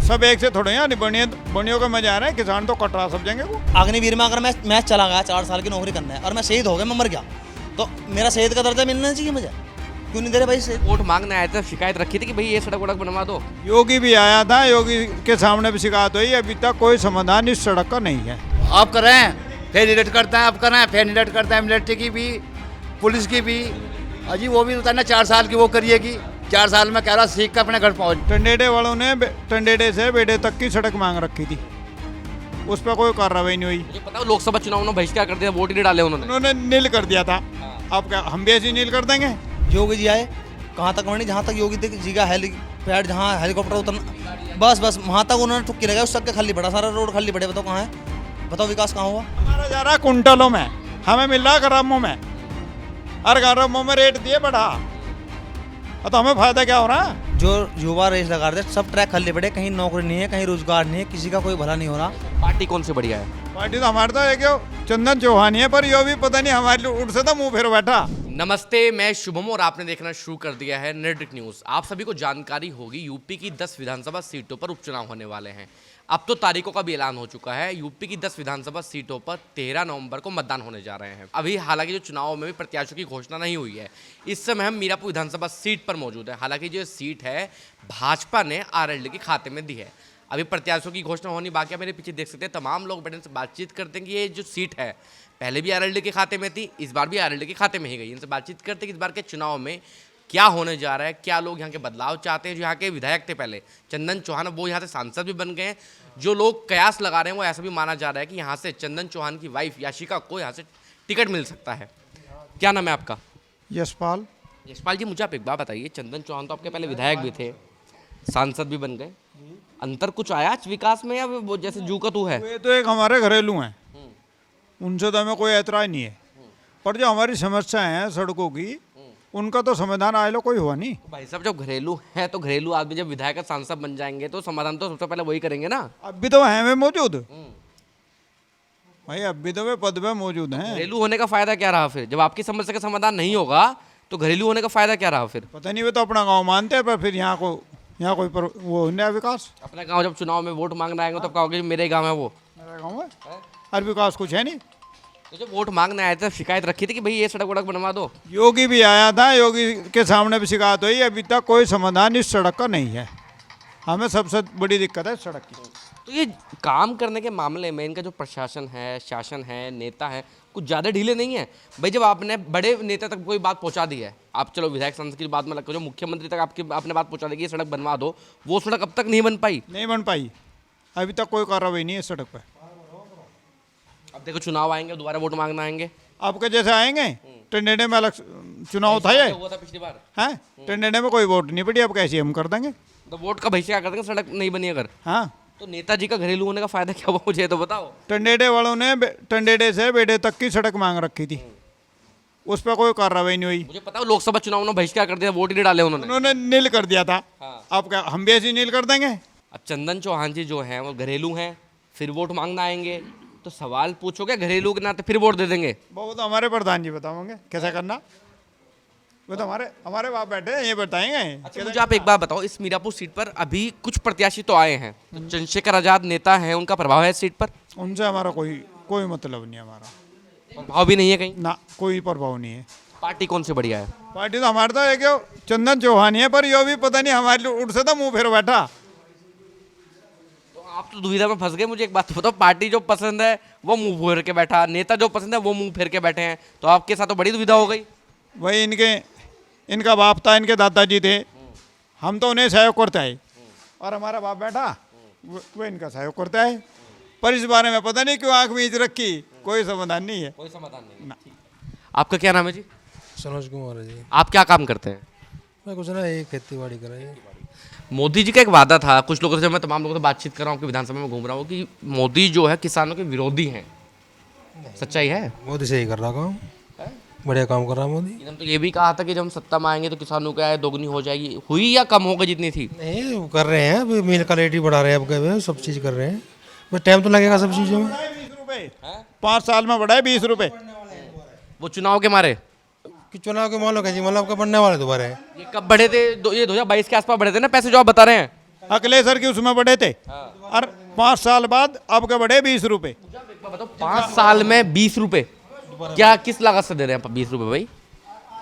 सब एक से थोड़े हैं, बनियों का मजा आ रहा है, किसान तो कटरा सब जाएंगे वो। अग्निवीर में अगर मैं मैच चला गया 4 साल की नौकरी करना है और मैं शहीद हो गया, मैं मर गया, तो मेरा शहीद का दर्जा मिलना चाहिए मुझे, क्यों नहीं दे रहे भाई शहीद? वोट मांगने आए थे, शिकायत रखी थी कि भाई ये सड़क वड़क बनवा दो। योगी भी आया था, योगी के सामने भी शिकायत हुई, अभी तक कोई समाधान इस सड़क का नहीं है। आप कर रहे हैं, फिर रिलेट करता है, आप कर रहे हैं, फिर रिलेट करता है, मिलिट्री की भी, पुलिस की भी। अजी वो भी उतारना 4 साल की वो करिएगी, 4 साल में कह रहा सीख कर अपने घर पहुँच। टंडेडे वालों ने टंडेडे से बेटे तक की सड़क मांग रखी थी, उस पर कोई कार्रवाई नहीं हुई। मुझे पता है लोकसभा चुनाव में बहिष्कार कर दिया, वोट ही नहीं डाले उन्होंने नील कर दिया था। अब क्या हम भी ऐसे नील कर देंगे? योगी जी आए, कहाँ तक बढ़ी, जहाँ तक योगी जी का हेलीपैड, जहाँ हेलीकॉप्टर उतरना, बस वहाँ तक उन्होंने ठुक्की लगाई, उस तक के खाली पड़ा, सारा रोड खाली पड़े। बताओ कहाँ है, बताओ विकास कहाँ हुआ? हमारा जा रहा है कुंटलों में, हमें मिल रहा है ग्रामों में, हर ग्रामों में रेट दिए बढ़ा, तो हमें फायदा क्या हो रहा है? जो युवा रेस लगा रहे थे, सब ट्रैक खाली पड़े, कहीं नौकरी नहीं है, कहीं रोजगार नहीं है, किसी का कोई भला नहीं हो रहा। पार्टी कौन सी बढ़िया है? पार्टी तो हमारे तो एक चंदन चौहान ही है, पर यो भी पता नहीं हमारे उठ से तो मुंह फेर बैठा। नमस्ते, मैं शुभम और आपने देखना शुरू कर दिया है निर्डिक न्यूज़। आप सभी को जानकारी होगी, यूपी की 10 विधानसभा सीटों पर उपचुनाव होने वाले हैं। अब तो तारीखों का भी ऐलान हो चुका है। यूपी की 10 विधानसभा सीटों पर 13 नवंबर को मतदान होने जा रहे हैं। अभी हालांकि जो चुनाव में भी प्रत्याशियों की घोषणा नहीं हुई है। इस समय हम मीरापुर विधानसभा सीट पर मौजूद है। हालांकि जो सीट है भाजपा ने आरएलडी के खाते में दी है। अभी प्रत्याशियों की घोषणा होनी बाकी है। मेरे पीछे देख सकते हैं तमाम लोग बैठे से बातचीत करते हैं कि ये जो सीट है पहले भी आरएलडी के खाते में थी, इस बार भी आरएलडी के खाते में ही गई। इनसे बातचीत करते हैं कि इस बार के चुनाव में क्या होने जा रहा है, क्या लोग यहाँ के बदलाव चाहते हैं। जो यहाँ के विधायक थे पहले चंदन चौहान, वो यहाँ से सांसद भी बन गए हैं। जो लोग कयास लगा रहे हैं वो ऐसा भी माना जा रहा है कि यहाँ से चंदन चौहान की वाइफ याशिका को यहाँ से टिकट मिल सकता है। क्या नाम है आपका? यशपाल। यशपाल जी, मुझे आप एक बात बताइए, चंदन चौहान तो आपके पहले विधायक भी थे, सांसद भी बन गए, अंतर कुछ आया विकास में या वो जैसे जू का तू है? ये तो एक हमारे घरेलू हैं, उनसे तो हमें कोई एतराज नहीं है, पर जो हमारी समस्या है सड़कों की, उनका तो समाधान आए लो कोई हुआ नहीं। भाई साहब, जब घरेलू है तो घरेलू आदमी जब विधायक सांसद बन जाएंगे तो समाधान तो सबसे पहले वही करेंगे ना। अब भी तो हैं वे मौजूद भाई, अब भी तो वे पद पे मौजूद हैं। घरेलू होने का फायदा क्या रहा फिर? जब आपकी समस्या का समाधान नहीं होगा तो घरेलू होने का फायदा क्या रहा फिर? पता नहीं, वे तो अपना गांव मानते हैं, पर फिर यहाँ कोई वो नया विकास। अपने गांव जब चुनाव में वोट मांगने आएंगे तब कहोगे मेरे गांव है वो, मेरा गाँव है, और विकास कुछ है नहीं। तो जब वोट मांगने आए थे शिकायत रखी थी कि भाई ये सड़क वड़क बनवा दो। योगी भी आया था, योगी के सामने भी शिकायत हुई, अभी तक कोई समाधान इस सड़क का नहीं है। हमें सबसे बड़ी दिक्कत है सड़क की। तो ये काम करने के मामले में इनका जो प्रशासन है, शासन है, नेता है, कुछ ज़्यादा ढीले नहीं है भाई? जब आपने बड़े नेता तक कोई बात पहुंचा दी है, आप चलो विधायक सांसद की बात में लगता जो मुख्यमंत्री तक आपने बात पहुंचा दी कि ये सड़क बनवा दो, वो सड़क अब तक नहीं बन पाई। अभी तक कोई कार्रवाई नहीं है सड़क पर। अब देखो चुनाव आएंगे, दोबारा वोट मांगना आएंगे। आपके जैसे आएंगे, टंडेडे में अलग चुनाव था ये हुआ था पिछली बार है, टंडेडे में कोई वोट नहीं पड़ी, अब कैसे हम कर देंगे? तो वोट का बहिष्कार कर देंगे, सड़क नहीं बनी अगर। हाँ, तो नेताजी का घरेलू होने का फायदा क्या हुआ मुझे तो बताओ। टंडेडे वालों ने टंडेडे से बेटे तक की सड़क मांग रखी थी, उस पर कोई कार्रवाई नहीं हुई। मुझे पता है लोकसभा चुनाव में बहिष्कार कर दिया, वोट ही नहीं डाले उन्होंने नील कर दिया था। हाँ। अब क्या हम भी ऐसे नील कर देंगे? अब चंदन चौहान जी जो हैं वो घरेलू हैं, फिर वोट मांगना आएंगे तो सवाल पूछोगे घरेलू के नाते, फिर वोट दे देंगे। वो तो हमारे प्रधान जी बताओगे कैसा करना, वो तो हमारे बाप बैठे हैं, ये बताएंगे। अच्छा, मुझे आप एक बात बताओ, इस मीरापुर सीट पर अभी कुछ प्रत्याशी तो आए हैं, तो चंद्रशेखर आजाद नेता हैं, उनका प्रभाव है इस सीट पर? उनसे हमारा कोई मतलब नहीं है, हमारा प्रभाव भी नहीं है कहीं ना, कोई प्रभाव नहीं है। पार्टी कौन सी बढ़िया है? पार्टी तो हमारे तो एक चंदन चौहान ही है, पर यो भी पता नहीं हमारे उठ से तो मुंह फेर बैठा। तो आप तो दुविधा में फंस गए। मुझे एक बात बताओ, पार्टी जो पसंद है वो मुंह फेर के बैठा, नेता जो पसंद है वो मुंह फेर के बैठे हैं, तो आपके साथ तो बड़ी दुविधा हो गई। वही इनका बाप था, इनके दादाजी थे, हम तो उन्हें सहयोग करते हैं, और हमारा बाप बैठा वो इनका सहयोग करता है, पर इस बारे में पता नहीं क्यों आंख मीच रखी, कोई समाधान नहीं है। कोई समाधान नहीं। आपका क्या नाम है जी? सनोज कुमार है जी। आप क्या काम करते हैं? मैं कुछ ना, ये खेती बाड़ी कर रही है। मोदी जी का एक वादा था, कुछ लोगों से मैं तमाम लोगों से बातचीत कर रहा हूँ कि विधानसभा में घूम रहा हूँ, कि मोदी जो है किसानों के विरोधी हैं, सच्चाई है? मोदी से ही कर रहा काम, बढ़िया काम कर रहा मोदी। एकदम। तो ये भी कहा था कि जब हम सत्ता में आएंगे तो किसानों की आय दोगुनी हो जाएगी, हुई या कम हो गई जितनी थी? नहीं, वो कर रहे हैं, अभी मिल का रेट ही बढ़ा रहे हैं, अब गए सब चीज़ कर रहे हैं, बस टाइम तो लगेगा सब चीज़ों में। 20 रुपए 5 साल में बढ़ा है, 20 रुपए। वो चुनाव के मारे कि चुनाव के मालूम है जी, मतलब आपके बढ़ने वाले दोबारा है। ये कब बढ़े थे? ये 2022 के आसपास बढ़े थे ना पैसे, जो आप बता रहे हैं? अकलेसर की उसमें बढ़े थे और 5 साल बाद अब के बढ़े 20 रुपए। बताओ 5 साल में 20 रुपए, क्या किस लागत से दे रहे हैं 20 रुपए भाई?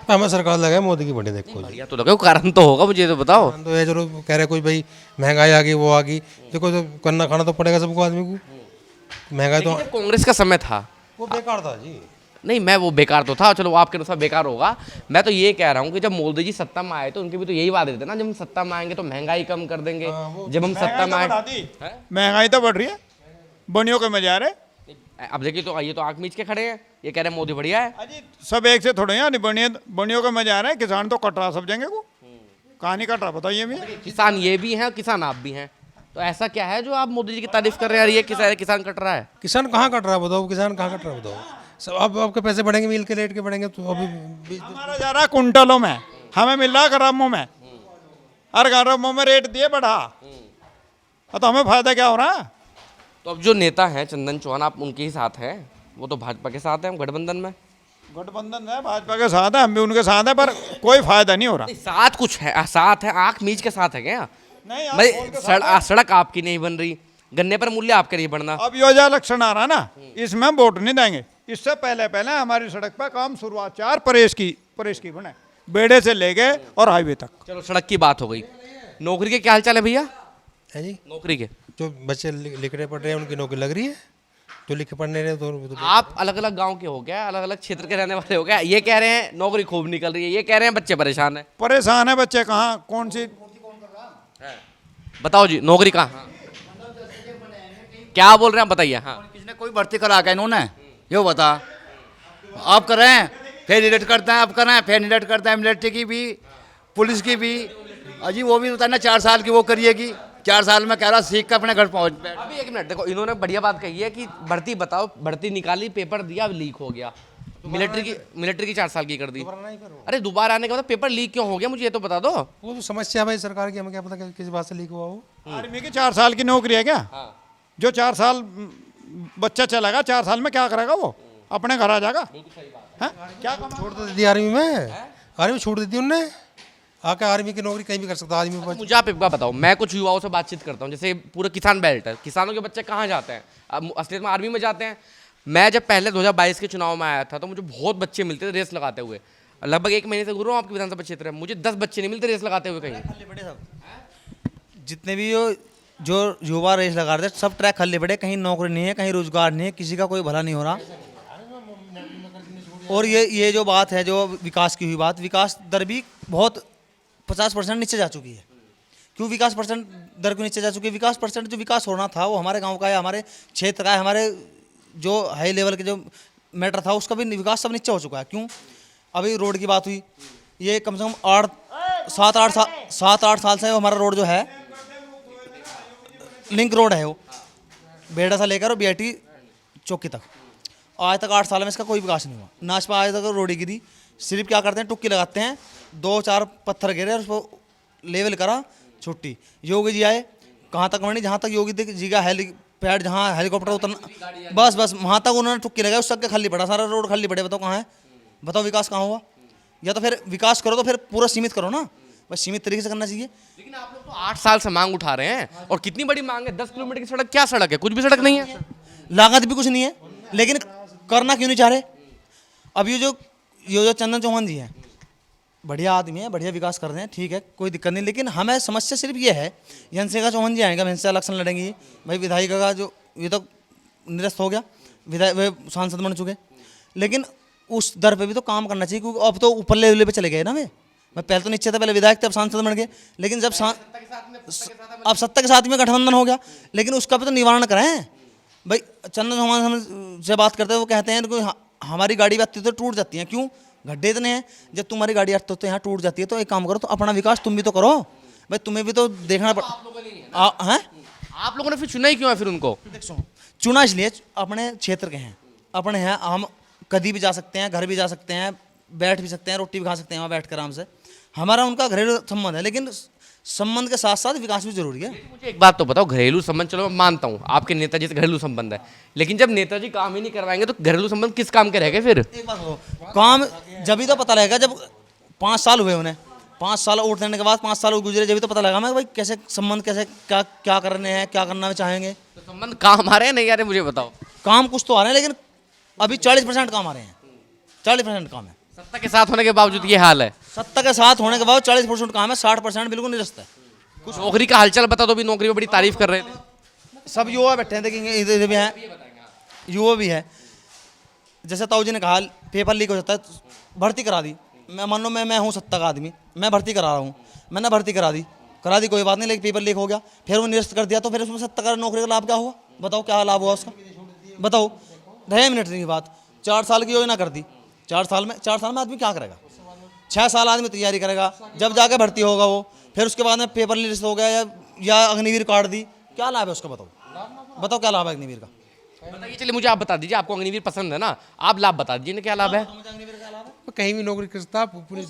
हमें सरकार लगा है मोदी की बढ़े देखो जी। बढ़िया तो लगे, कारण तो होगा, मुझे तो बताओ। तो ये चलो कह रहे कोई भाई महंगाई आ गई वो आ गई, देखो तो करना खाना तो पड़ेगा सबको आदमी को। महंगाई तो जब कांग्रेस का समय था, वो बेकार था जी। नहीं मैं वो बेकार तो था, चलो आपके अनुसार बेकार होगा। मैं तो ये कह रहा हूँ कि जब मोदी जी सत्ता में आए तो उनके भी तो यही वादे थे ना, जब हम सत्ता में आएंगे तो महंगाई कम कर देंगे। जब हम सत्ता में आए, महंगाई तो बढ़ रही है, बनियों के मजा रहे। अब देखिए तो ये तो आंख मीच के खड़े हैं, ये कह रहे हैं मोदी बढ़िया है। अजी सब एक से थोड़े हैं, बनियों के मजा आ रहे हैं। किसान तो कट रहा सब जगह को, कहानी कट रहा बताइए भैया। किसान ये भी हैं, किसान आप भी हैं, तो ऐसा क्या है जो आप मोदी जी की तारीफ कर रहे हैं? ये किसान कट रहा है। किसान कहाँ कट रहा है बताओ, किसान कहाँ कट रहा है बताओ। सब अब आपके पैसे बढ़ेंगे, मिल के रेट के बढ़ेंगे तो अभी हमारा जा रहा है कुंटलों में, हमें मिल रहा है ग्रामों में, और ग्रामों में रेट दिए बढ़ा, तो हमें फायदा क्या हो रहा है? तो अब जो नेता हैं चंदन चौहान, आप उनके ही साथ हैं, वो तो भाजपा के साथ हैं, हम गठबंधन में। गठबंधन है, भाजपा के साथ है, हम भी उनके साथ हैं, पर कोई फायदा नहीं हो रहा। नहीं, साथ कुछ है, साथ है, आंख मीच के साथ है क्या? नहीं, आप भाई बोल के साथ सड़क आपकी नहीं बन रही, गन्ने पर मूल्य आपके नहीं बढ़ना। अब योजना इलेक्शन आ रहा ना, इसमें हम वोट नहीं देंगे। इससे पहले पहले हमारी सड़क पर काम शुरुआत 4 परेश की बने, बेड़े से ले गए और हाईवे तक। चलो सड़क की बात हो गई, नौकरी के क्या हाल चाल है भैया? है जी। नौकरी के जो बच्चे लिख रहे पढ़ रहे हैं उनकी नौकरी लग रही है, जो लिखे पढ़ने रहे तो आप अलग अलग गांव के हो गया, अलग अलग क्षेत्र के रहने वाले हो गया, ये कह रहे हैं नौकरी खूब निकल रही है, ये कह रहे हैं बच्चे परेशान है। परेशान है बच्चे, कहाँ कौन सी बताओ जी, नौकरी कहाँ, क्या बोल रहे हैं आप बताइए। हाँ किसने कोई भर्ती करा के इन्होंने ये बता। आप कर रहे हैं फिर इलेक्ट करते हैं, आप कर रहे हैं फिर इलेक्ट करते हैं, मिलिट्री की भी पुलिस की भी। अजी वो भी बताना 4 साल की वो करिएगी, 4 साल में कह रहा सीख कर अपने घर पहुँच। अभी 1 मिनट देखो, इन्होंने बढ़िया बात कही है कि भर्ती बताओ, भर्ती निकाली, पेपर दिया, अब लीक हो गया। मिलिट्री की 4 साल की कर दी। अरे दोबारा आने के बाद पेपर लीक क्यों हो गया, मुझे ये तो बता दो। वो तो समस्या भाई सरकार की, हमें क्या पता किस बात से लीक हुआ वो। आर्मी की 4 साल की नौकरी है क्या? जो 4 साल बच्चा चलेगा, 4 साल में क्या करेगा वो? अपने घर आ जाएगा। हैं? क्या छोड़ तो दी आर्मी में, आर्मी छोड़ दी थी उनने, आके आर्मी की नौकरी कहीं भी कर सकता आदमी। मुझे आप एक बात बताओ, मैं कुछ युवाओं से बातचीत करता हूँ, जैसे पूरा किसान बेल्ट है, किसानों के बच्चे कहाँ जाते हैं? अब असलियत में आर्मी में जाते हैं। मैं जब पहले 2022 के चुनाव में आया था तो मुझे बहुत बच्चे मिलते थे रेस लगाते हुए। लगभग 1 महीने से घूर रहा हूँ आपके विधानसभा क्षेत्र में, मुझे 10 बच्चे नहीं मिलते रेस लगाते हुए कहीं। जितने भी जो युवा रेस लगा रहे थे सब ट्रैक खाली पड़े, कहीं नौकरी नहीं है, कहीं रोजगार नहीं है, किसी का कोई भला नहीं हो रहा। और ये जो बात है, जो विकास की हुई बात, विकास दर भी बहुत 50% नीचे जा चुकी है। क्यों विकास परसेंट दर क्यों नीचे जा चुकी है? विकास परसेंट जो विकास होना था वो हमारे गांव का है, हमारे क्षेत्र का है, हमारे जो हाई लेवल के जो मैटर था उसका भी विकास सब नीचे हो चुका है। क्यों? अभी रोड की बात हुई, ये कम से कम 7-8 साल से हमारा रोड जो है लिंक रोड है, वो बेड़ा से लेकर और BIT चौकी तक, आज तक 8 साल में इसका कोई विकास नहीं हुआ। नाचपा आज तक रोड गिरी, सिर्फ क्या करते हैं, टुक्की लगाते हैं, 2-4 पत्थर गिरे और उसको लेवल करा, छुट्टी। योगी जी आए, कहाँ तक बनी, जहाँ तक योगी जी का पैड, जहाँ हेलीकॉप्टर उतरना, बस वहाँ तक उन्होंने टुक्की लगाई, उस तक के खाली पड़ा, सारा रोड खाली पड़े। बताओ कहाँ है, बताओ विकास कहाँ हुआ? या तो फिर विकास करो तो फिर पूरा सीमित करो ना, बस सीमित तरीके से करना चाहिए। लेकिन आप लोग तो 8 साल से मांग उठा रहे हैं, और कितनी बड़ी मांग है, 10 किलोमीटर की सड़क, क्या सड़क है? कुछ भी सड़क नहीं है, लागत भी कुछ नहीं है, लेकिन करना क्यों नहीं चाह रहे? अब ये जो चंदन चौहान जी हैं, बढ़िया आदमी है, बढ़िया विकास कर रहे हैं, ठीक है, कोई दिक्कत नहीं, लेकिन हमें समस्या सिर्फ ये है, यंसिका चौहान जी आएंगे, इनसे इलेक्शन लड़ेंगी भाई, विधायिका का जो ये तो निरस्त हो गया, वे सांसद बन चुके, लेकिन उस दर पे भी तो काम करना चाहिए, क्योंकि अब तो ऊपर लेवल पे चले गए ना। मैं पहले तो नीचे था, पहले विधायक थे, अब सांसद बन गए, लेकिन जब अब सत्ता के साथ में गठबंधन हो गया, लेकिन उसका भी तो निवारण कराएं भाई। चंदन चौहान से बात करते हैं, वो कहते हैं कि हमारी गाड़ी आती तो टूट जाती है। क्यों? गड्ढे इतने हैं, जब तुम्हारी गाड़ी आती तो यहाँ टूट जाती है, तो एक काम करो, तो अपना विकास तुम भी तो करो भाई, तुम्हें भी तो देखना पड़ा है। आप लोगों ने फिर चुना ही क्यों है फिर उनको? चुना इसलिए अपने क्षेत्र के हैं, अपने हैं, हम कभी भी जा सकते हैं, घर भी जा सकते हैं, बैठ भी सकते हैं, रोटी भी खा सकते हैं वहाँ बैठ कर आराम से, हमारा उनका घरेलू संबंध है, लेकिन संबंध के साथ साथ विकास भी जरूरी है। मुझे एक बात तो बताओ, घरेलू संबंध चलो मैं मानता हूँ, आपके नेताजी से घरेलू संबंध है, लेकिन जब नेताजी काम ही नहीं करवाएंगे तो घरेलू संबंध किस काम के रहेंगे फिर? एक बात हो, काम जब ही तो पता रहेगा जब 5 साल हुए उन्हें, 5 साल वोट देने के बाद 5 साल गुजरे जब तो पता लगा मैं भाई कैसे संबंध, कैसे क्या क्या करने हैं, क्या करना चाहेंगे। तो संबंध काम आ रहे हैं नहीं आ रहे मुझे बताओ। काम कुछ तो आ रहे हैं, लेकिन अभी 40% काम आ रहे हैं, 40% काम है। सत्ता के साथ होने के बावजूद ये हाल है। सत्ता के साथ होने के बाद 40% काम है, 60% बिल्कुल निरस्त है। कुछ नौकरी का हालचाल बता दो, भी नौकरी में बड़ी तारीफ कर रहे थे। सब युवा बैठे हैं, देखेंगे इधर भी हैं, युवा भी है। जैसे ताऊ जी ने कहा पेपर लीक हो जाता है, भर्ती करा दी। मैं मान लो मैं हूँ सत्ता का आदमी, मैं भर्ती करा रहा हूँ, मैंने भर्ती करा दी कोई बात नहीं, लेकिन पेपर लीक हो गया, फिर वो निरस्त कर दिया, तो फिर उसमें सत्ता का नौकरी का लाभ क्या हुआ? बताओ क्या लाभ हुआ उसका? बताओ। 2 मिनट की बात, 4 साल की योजना कर दी, 4 साल में आदमी क्या करेगा? 6 साल आदमी तैयारी करेगा, जब जाके भर्ती होगा वो, फिर उसके बाद में पेपर लिस्ट हो गया या अग्निवीर काट दी, क्या लाभ है उसका? बताओ क्या लाभ है अग्निवीर का? बताइए, चलिए मुझे आप बता दीजिए, आपको अग्निवीर पसंद है ना, आप लाभ बता दीजिए ना, क्या लाभ है? तो कहीं भी नौकरी कर सकता, पुलिस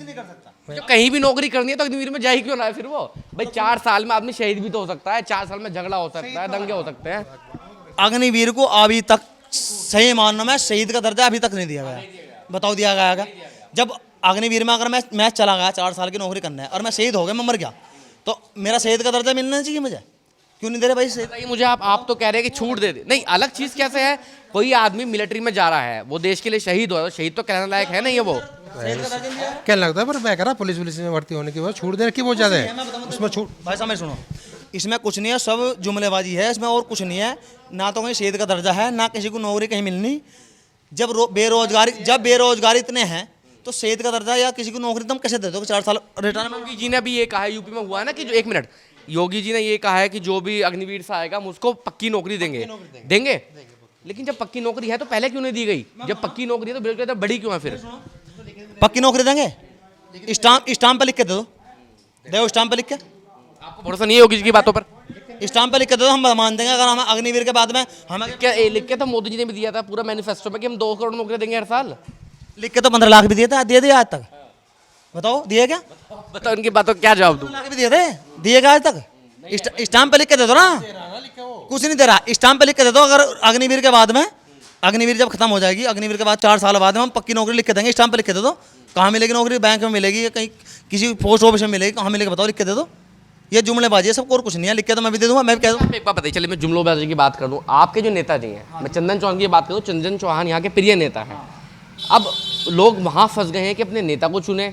जो कहीं भी नौकरी करनी है तो अग्निवीर में जा ही क्यों ना है फिर वो? भाई 4 साल में आदमी शहीद भी तो हो सकता है, 4 साल में झगड़ा हो सकता है, दंगे हो सकते हैं। अग्निवीर को अभी तक सही मानना में शहीद का दर्जा अभी तक नहीं दिया गया। बताओ दिया गया क्या? जब अग्निवीर में अगर मैं चला गया 4 साल की नौकरी करना है और मैं शहीद हो गया, मैं मर गया, तो मेरा शहीद का दर्जा मिलना चाहिए मुझे, क्यों नहीं दे रहे भाई शहीद? बताइए मुझे, आप तो कह रहे हैं कि छूट दे दे, नहीं अलग चीज कैसे है? कोई आदमी मिलिट्री में जा रहा है, वो देश के लिए शहीद हो, शहीद तो कहने लायक है नहीं है वो। क्या लगता है, पर मैं कह रहा पुलिस में भर्ती होने के बाद छूट देने की बहुत ज़्यादा है उसमें छूट। भाई साहब सुनो, इसमें कुछ नहीं है, सब जुमलेबाजी है इसमें, और कुछ नहीं है। ना तो कहीं शहीद का दर्जा है, ना किसी को नौकरी कहीं मिलनी। जब बेरोजगारी इतने हैं तो शहीद का दर्जा या किसी को नौकरी तुम कैसे दे दो? 4 साल रिटायरमेंट। योगी जी ने भी ये कहा है, यूपी में हुआ है ना कि जो 1 मिनट, योगी जी ने ये कहा है कि जो भी अग्निवीर से आएगा हम उसको पक्की नौकरी देंगे। लेकिन जब पक्की नौकरी है तो पहले क्यों नहीं दी गई? जब पक्की नौकरी है तो बेरोजगारी बड़ी क्यों है फिर? पक्की नौकरी देंगे, स्टाम्प पे लिख के दे दो, स्टाम्प पे लिख के। आपको भरोसा नहीं है योगी जी की बातों पर? स्टाम्प पे लिख के दे दो, हम मान देंगे। अगर हम अग्निवीर के बाद में हमें क्या लिख के तो मोदी जी ने भी दिया था पूरा मैनिफेस्टो में कि हम 2 करोड़ नौकरी देंगे हर साल। लिख के तो 15 लाख भी दिए थे, दे दिए आज तक? बताओ दिए क्या? बताओ इनकी बातों क्या जवाब दूं? 2 लाख भी दिए थे, दिए क्या आज तक? स्टाम्प पे लिख के दे दो ना, कुछ नहीं दे रहा, स्टाम्प पे लिख के दे दो। अगर अग्निवीर के बाद में, अग्निवीर जब खत्म हो जाएगी, अग्निवीर के बाद 4 साल बाद में हम पक्की नौकरी लिख के देंगे, स्टाम्प पे लिख के दे दो। कहाँ मिलेगी नौकरी? बैंक में मिलेगी या कहीं किसी पोस्ट ऑफिस में मिलेगी? कहाँ मिलेगी बताओ? लिख के दे दो। ये जुमलेबाजी है, सब और कुछ नहीं है। लिख के तो मैं भी दे दूंगा, मैं भी कह दूँ। एक बात बताइए, चलिए मैं जुमलेबाजी की बात कर दूं। आपके जो नेताजी हैं, मैं चंदन चौहान की बात करूं, चंदन चौहान यहाँ के प्रिय नेता हैं। अब लोग वहाँ फंस गए हैं कि अपने नेता को चुने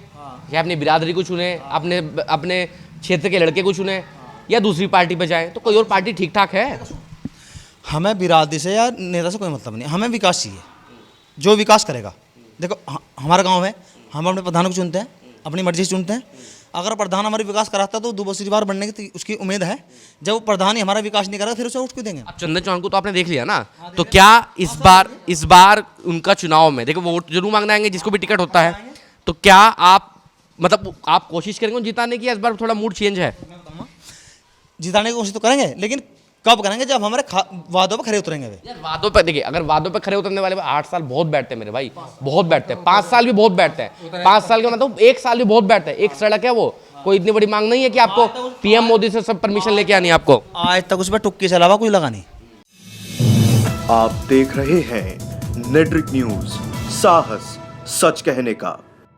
या अपनी बिरादरी को चुने, अपने क्षेत्र के लड़के को चुने या दूसरी पार्टी पे जाएं, तो कोई और पार्टी ठीक ठाक है? हमें बिरादरी से या नेता से कोई मतलब नहीं, हमें विकास चाहिए, जो विकास करेगा। देखो हमारा गांव है, हम अपने प्रधान को चुनते हैं, अपनी मर्जी से चुनते हैं। अगर प्रधान हमारी विकास कराता है तो दूसरी बार बनने की उसकी उम्मीद है। जब वो प्रधान ही हमारा विकास नहीं करेगा, फिर उसे वोट क्यों देंगे? अब चंदन चौहान को तो आपने देख लिया ना, तो क्या इस बार उनका चुनाव में, देखो वोट जरूर मांगना आएंगे जिसको भी टिकट होता है, तो क्या आप मतलब आप कोशिश करेंगे जिताने की? इस बार थोड़ा मूड चेंज है। जिताने की कोशिश तो करेंगे, लेकिन कब करेंगे? जब हमारे वादों पर खरे उतरेंगे वे। यार वादों पे देखिए, अगर वादों पे खरे उतरने वाले 8 साल बहुत बैठते हैं मेरे भाई, बहुत बैठते हैं। 5 साल भी बहुत बैठते हैं, 5 साल के मतलब 1 साल भी बहुत बैठते हैं। एक सड़क है वो, कोई इतनी बड़ी मांग नहीं है कि आपको पीएम मोदी से सब परमिशन लेके आनी है आपको। आज तक उस पर टुक्की से अलावा कोई लगा नहीं। आप देख रहे हैं नेट्रिक न्यूज, साहस सच कहने का।